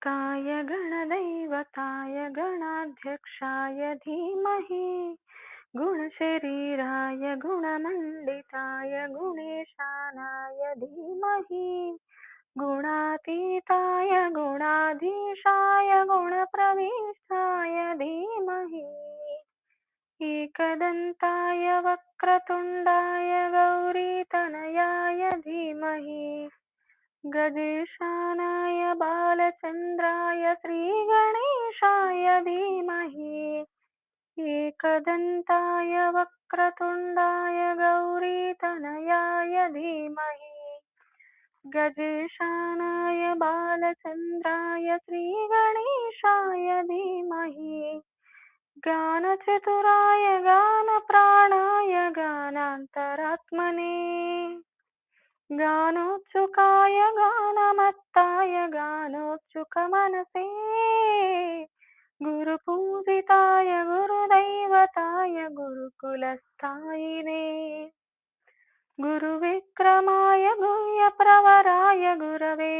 गणाधिपतये गणदैवताय गणाध्यक्षाय धीमहि गुणशरीराय गुणमण्डिताय गुणेशानाय धीमहि गुणातीताय गुणाधीशाय गुणप्रविष्टाय धीमहि एकदन्ताय वक्रतुण्डाय गौरीतनयाय धीमहि गजेशानाय बालचन्द्राय श्रीगणेशाय धीमहि एकदन्ताय वक्रतुण्डाय गौरीतनयाय धीमहि गजेशानाय बालचन्द्राय श्रीगणेशाय धीमहि गानचतुराय गानप्राणाय गानान्तरात्मने गानोत्सुकाय गानमत्ताय गानोत्सुकमनसे गुरुपूजिताय गुरुदैवताय गुरुकुलस्थायिने गुरुविक्रमाय गुह्यप्रवराय गुरवे